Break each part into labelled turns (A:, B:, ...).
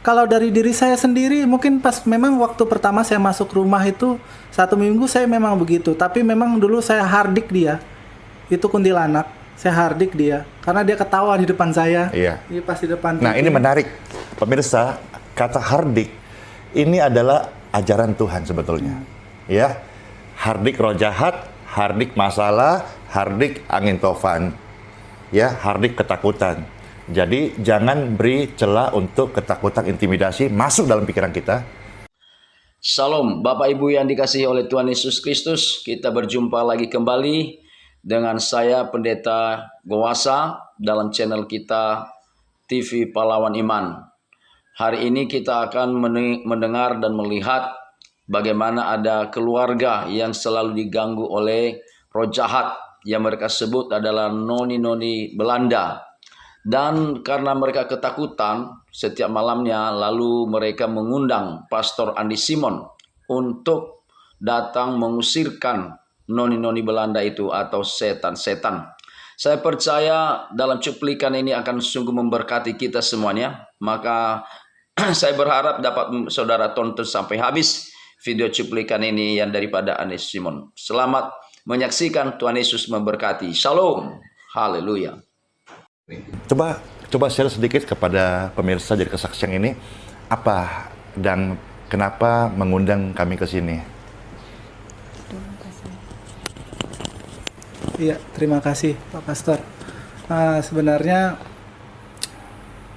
A: kalau dari diri saya sendiri, mungkin pas memang waktu pertama saya masuk rumah itu 1 minggu saya memang begitu. Tapi memang dulu saya hardik dia, itu kuntilanak. Saya hardik dia, karena dia ketawa di depan saya.
B: Iya.
A: Ini pas di depan.
B: Nah, ini menarik. Pemirsa, kata hardik ini adalah ajaran Tuhan sebetulnya. Ya. Hardik roh jahat, hardik masalah, hardik angin tofan. Ya, hardik ketakutan. Jadi jangan beri celah untuk ketakutan, intimidasi masuk dalam pikiran kita.
C: Shalom, Bapak Ibu yang dikasihi oleh Tuhan Yesus Kristus. Kita berjumpa lagi kembali dengan saya Pendeta Gowasa dalam channel kita TV Pahlawan Iman. Hari ini kita akan mendengar dan melihat bagaimana ada keluarga yang selalu diganggu oleh roh jahat yang mereka sebut adalah noni-noni Belanda. Dan karena mereka ketakutan setiap malamnya, lalu mereka mengundang Pastor Andi Simon untuk datang mengusirkan noni-noni Belanda itu atau setan-setan. Saya percaya dalam cuplikan ini akan sungguh memberkati kita semuanya. Maka saya berharap dapat saudara tonton sampai habis video cuplikan ini yang daripada Andi Simon. Selamat menyaksikan, Tuhan Yesus memberkati. Shalom. Haleluya.
B: Coba share sedikit kepada pemirsa dari kesaksian ini, apa dan kenapa mengundang kami ke sini.
A: Iya, terima kasih Pak Pastor. Sebenarnya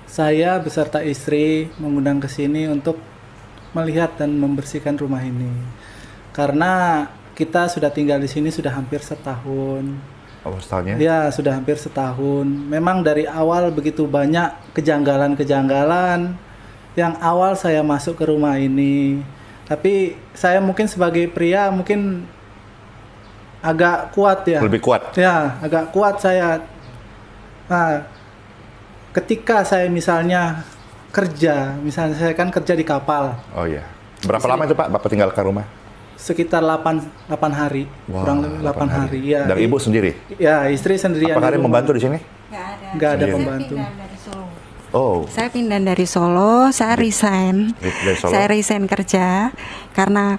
A: saya beserta istri mengundang ke sini untuk melihat dan membersihkan rumah ini. Karena kita sudah tinggal di sini sudah hampir setahun.
B: Awalnya?
A: Ya, sudah hampir setahun. Memang dari awal begitu banyak kejanggalan-kejanggalan yang awal saya masuk ke rumah ini. Tapi saya mungkin sebagai pria mungkin agak kuat ya.
B: Lebih kuat?
A: Ya, agak kuat saya. Nah, ketika saya misalnya kerja, misalnya saya kan kerja di kapal.
B: Oh iya. Berapa lama itu Pak Bapak tinggalkan rumah?
A: Sekitar 8 hari.
B: Wow,
A: Kurang lebih 8 hari. Ya.
B: Dan Ibu sendiri?
A: Ya, istri sendirian.
B: Apakah ada yang membantu di sini?
A: Nggak ada
B: Sendiri.
A: pembantu.
B: Oh.
D: Saya pindah dari Solo, saya resign.
B: Dari Solo?
D: Saya resign kerja karena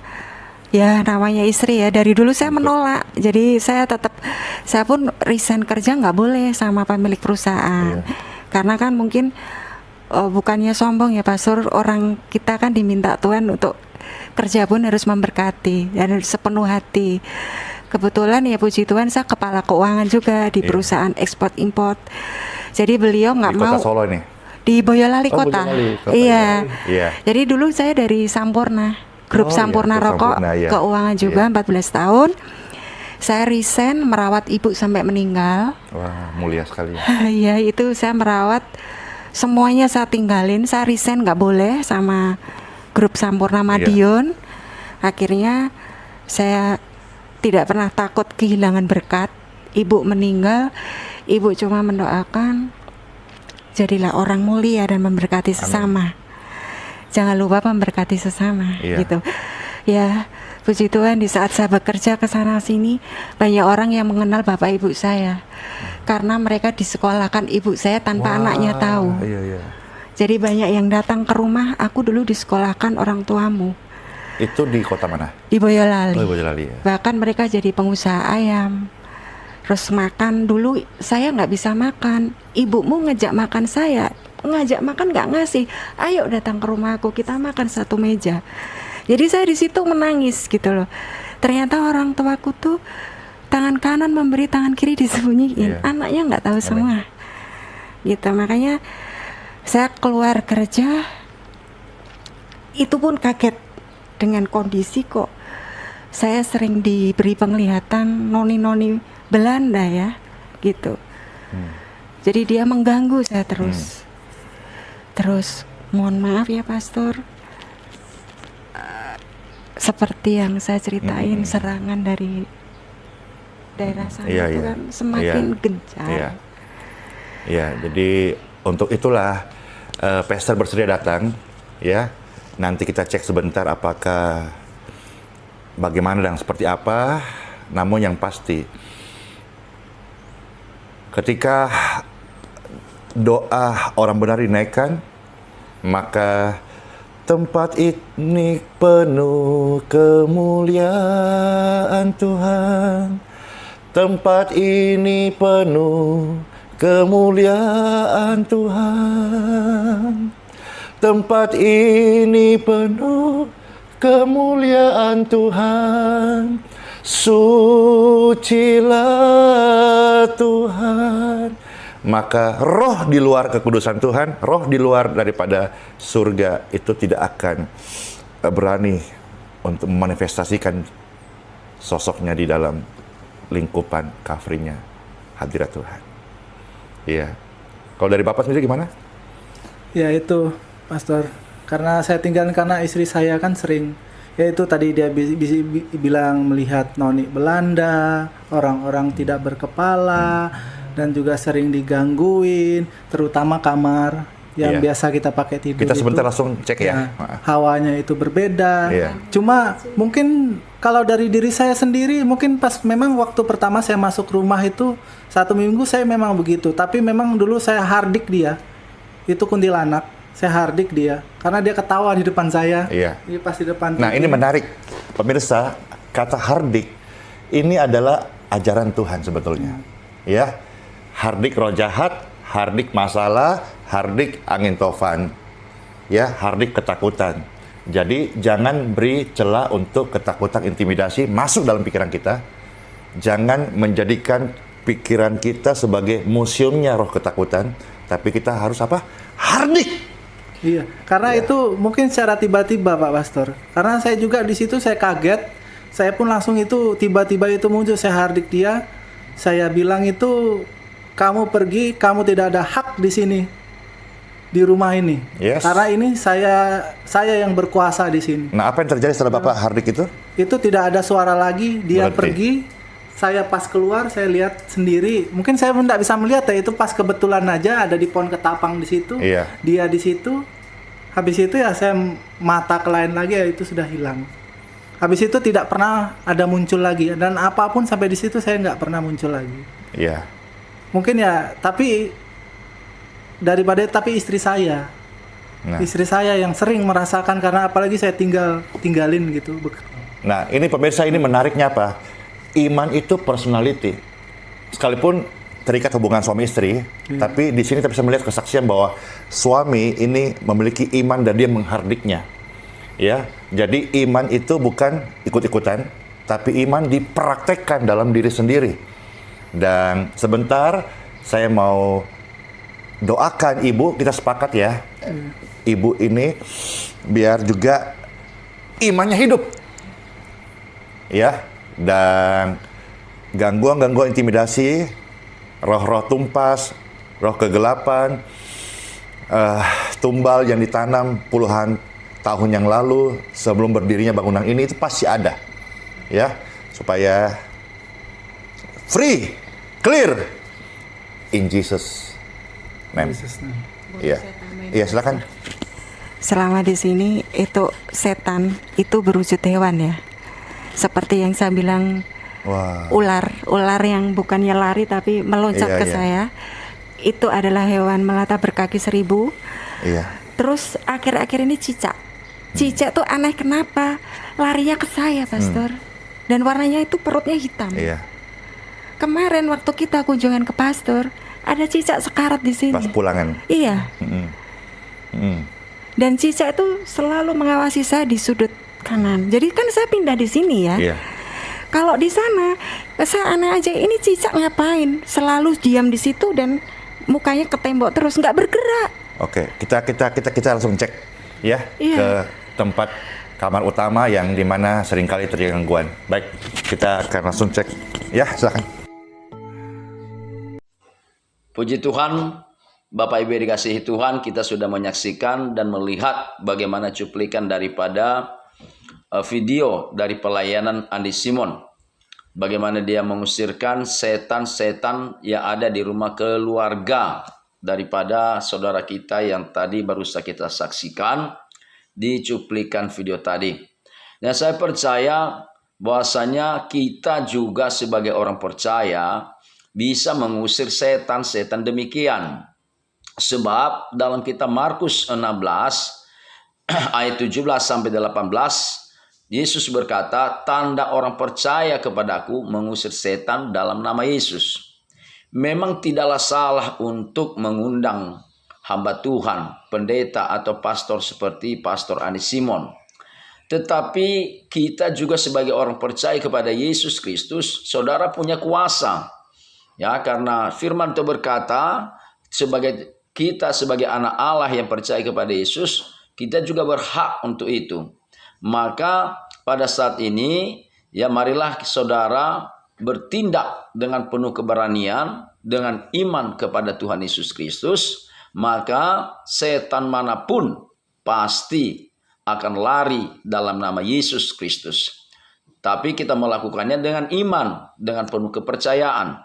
D: ya namanya istri ya, dari dulu saya menolak. Jadi saya pun resign kerja nggak boleh sama pemilik perusahaan. Karena kan mungkin bukannya sombong ya Pastor, orang kita kan diminta Tuhan untuk kerja pun harus memberkati dan sepenuh hati. Kebetulan ya puji Tuhan saya kepala keuangan juga di perusahaan ekspor import. Jadi beliau nggak mau.
B: Di kota Solo ini?
D: Di Boyolali kota.
B: Kota.
D: Iya.
B: Iya.
D: Jadi dulu saya dari Sampurna, grup Sampurna
B: Grup
D: Rokok,
B: Sampurna, iya.
D: keuangan juga 14 tahun. Saya resign merawat ibu sampai meninggal.
B: Wah, mulia sekali.
D: Iya, itu saya merawat semuanya, saya tinggalin, saya resign nggak boleh sama grup Sampurna Madiun. Akhirnya saya tidak pernah takut kehilangan berkat. Ibu meninggal, ibu cuma mendoakan jadilah orang mulia dan memberkati sesama. Jangan lupa memberkati sesama, gitu. Ya, puji Tuhan di saat saya bekerja ke sana sini banyak orang yang mengenal bapak ibu saya. Karena mereka disekolahkan ibu saya tanpa anaknya tahu.
B: Iya.
D: Jadi banyak yang datang ke rumah, aku dulu disekolahkan orang tuamu.
B: Itu di kota mana?
D: Di Boyolali.
B: Oh, Boyolali ya.
D: Bahkan mereka jadi pengusaha ayam. Terus makan, dulu saya nggak bisa makan. Ibumu ngajak makan saya, ngajak makan nggak ngasih. Ayo datang ke rumah aku, kita makan satu meja. Jadi saya di situ menangis gitu loh. Ternyata orang tuaku tuh tangan kanan memberi, tangan kiri disembunyiin. Anaknya nggak tahu semua. Gitu, makanya saya keluar kerja, itu pun kaget dengan kondisi kok saya sering diberi penglihatan noni-noni Belanda ya, gitu. Jadi dia mengganggu saya terus. Terus mohon maaf ya Pastor, seperti yang saya ceritain serangan dari daerah sana itu kan semakin gencar.
B: Iya, jadi untuk itulah Pastor bersedia datang, ya. Nanti kita cek sebentar apakah bagaimana dan seperti apa. Namun yang pasti, ketika doa orang benar dinaikkan, Maka tempat ini penuh kemuliaan Tuhan. Tempat ini penuh kemuliaan Tuhan. Tempat ini penuh kemuliaan Tuhan. Sucilah Tuhan. Maka roh di luar kekudusan Tuhan, roh di luar daripada surga itu tidak akan berani untuk memanifestasikan sosoknya di dalam lingkupan kafrinya hadirat Tuhan. Iya. Kalau dari Bapak sendiri gimana?
A: Ya itu, Pastor. Karena saya tinggal karena istri saya kan sering, ya itu tadi dia bilang melihat noni Belanda, orang-orang tidak berkepala, dan juga sering digangguin, terutama kamar yang
B: Iya.
A: biasa kita pakai tidur.
B: Kita sebentar
A: itu,
B: langsung cek ya.
A: hawanya itu berbeda.
B: Iya.
A: Cuma mungkin kalau dari diri saya sendiri, mungkin pas memang waktu pertama saya masuk rumah itu 1 minggu saya memang begitu. Tapi memang dulu saya hardik dia, itu kuntilanak. Saya hardik dia karena dia ketawa di depan saya.
B: Iya.
A: Dia pas di depan.
B: Nah, ini menarik. Pemirsa, kata hardik ini adalah ajaran Tuhan sebetulnya. Ya. Hardik roh jahat, hardik masalah, hardik angin tofan. Ya, hardik ketakutan. Jadi jangan beri celah untuk ketakutan intimidasi masuk dalam pikiran kita. Jangan menjadikan pikiran kita sebagai museumnya roh ketakutan, tapi kita harus apa? Hardik.
A: Iya, karena itu mungkin secara tiba-tiba Pak Pastor. Karena saya juga di situ saya kaget. Saya pun langsung itu tiba-tiba itu muncul, saya hardik dia. Saya bilang itu kamu pergi, kamu tidak ada hak di sini, di rumah ini.
B: Yes.
A: Karena ini saya yang berkuasa di sini.
B: Nah, apa yang terjadi setelah Bapak hardik itu?
A: Itu tidak ada suara lagi, dia
B: Berarti?
A: pergi. Saya pas keluar, saya lihat sendiri. Mungkin saya pun tidak bisa melihat ya, itu pas kebetulan aja ada di pohon ketapang di situ.
B: Iya.
A: Dia di situ. Habis itu ya saya mata ke lain lagi, ya itu sudah hilang. Habis itu tidak pernah ada muncul lagi, dan apapun sampai di situ saya nggak pernah muncul lagi.
B: Iya.
A: Mungkin ya, tapi istri saya.
B: Nah.
A: Istri saya yang sering merasakan, karena apalagi saya tinggalin gitu.
B: Nah, ini pemirsa, ini menariknya apa? Iman itu personality. Sekalipun terikat hubungan suami istri, tapi di sini kita bisa melihat kesaksian bahwa suami ini memiliki iman dan dia menghardiknya. Ya, jadi iman itu bukan ikut-ikutan, tapi iman dipraktekkan dalam diri sendiri. Dan sebentar saya mau doakan ibu, kita sepakat ya. Ibu ini biar juga imannya hidup. Ya, dan gangguan-gangguan intimidasi, roh-roh tumpas, roh kegelapan, tumbal yang ditanam puluhan tahun yang lalu sebelum berdirinya bangunan ini itu pasti ada. Ya, supaya free, clear in Jesus name. Iya. Iya, silakan.
D: Selama di sini itu setan itu berwujud hewan ya. Seperti yang saya bilang,
B: Wah.
D: ular yang bukannya lari tapi meloncat
B: Iya,
D: ke
B: iya.
D: saya. Itu adalah hewan melata berkaki 1000.
B: Iya.
D: Terus akhir-akhir ini cicak. Cicak tuh aneh kenapa? Larinya ke saya, Pastor. Dan warnanya itu perutnya hitam.
B: Iya.
D: Kemarin waktu kita kunjungan ke Pastor, ada cicak sekarat di sini.
B: Pas pulangan.
D: Iya. Dan cicak itu selalu mengawasi saya di sudut kanan. Jadi kan saya pindah di sini ya.
B: Iya.
D: Kalau di sana, saya aneh aja. Ini cicak ngapain? Selalu diam di situ dan mukanya ke tembok terus, nggak bergerak.
B: Oke, kita langsung cek ya
D: Iya.
B: ke tempat kamar utama yang dimana seringkali terjadi gangguan. Baik, kita akan langsung cek. Ya, silakan.
C: Puji Tuhan, Bapak Ibu yang dikasihi Tuhan, kita sudah menyaksikan dan melihat bagaimana cuplikan daripada video dari pelayanan Andi Simon. Bagaimana dia mengusirkan setan-setan yang ada di rumah keluarga daripada saudara kita yang tadi baru saja kita saksikan di cuplikan video tadi. Dan saya percaya bahwasanya kita juga sebagai orang percaya bisa mengusir setan-setan demikian. Sebab dalam kitab Markus 16 ayat 17 sampai 18, Yesus berkata, tanda orang percaya kepadaku mengusir setan dalam nama Yesus. Memang tidaklah salah untuk mengundang hamba Tuhan, pendeta atau pastor seperti Pastor Anies Simon. Tetapi kita juga sebagai orang percaya kepada Yesus Kristus, saudara punya kuasa. Ya, karena firman itu berkata, kita sebagai anak Allah yang percaya kepada Yesus, kita juga berhak untuk itu. Maka pada saat ini, ya marilah saudara bertindak dengan penuh keberanian, dengan iman kepada Tuhan Yesus Kristus, maka setan manapun pasti akan lari dalam nama Yesus Kristus. Tapi kita melakukannya dengan iman, dengan penuh kepercayaan.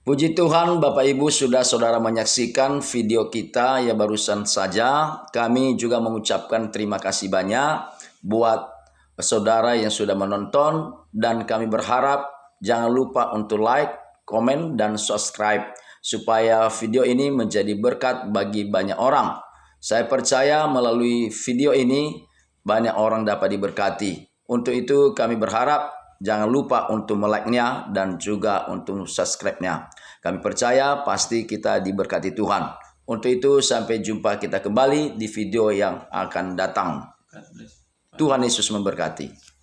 C: Puji Tuhan, Bapak Ibu sudah saudara menyaksikan video kita ya barusan saja. Kami juga mengucapkan terima kasih banyak buat saudara yang sudah menonton, dan kami berharap jangan lupa untuk like, komen, dan subscribe supaya video ini menjadi berkat bagi banyak orang. Saya percaya melalui video ini banyak orang dapat diberkati. Untuk itu kami berharap jangan lupa untuk like-nya dan juga untuk subscribe-nya. Kami percaya pasti kita diberkati Tuhan. Untuk itu sampai jumpa kita kembali di video yang akan datang. Tuhan Yesus memberkati.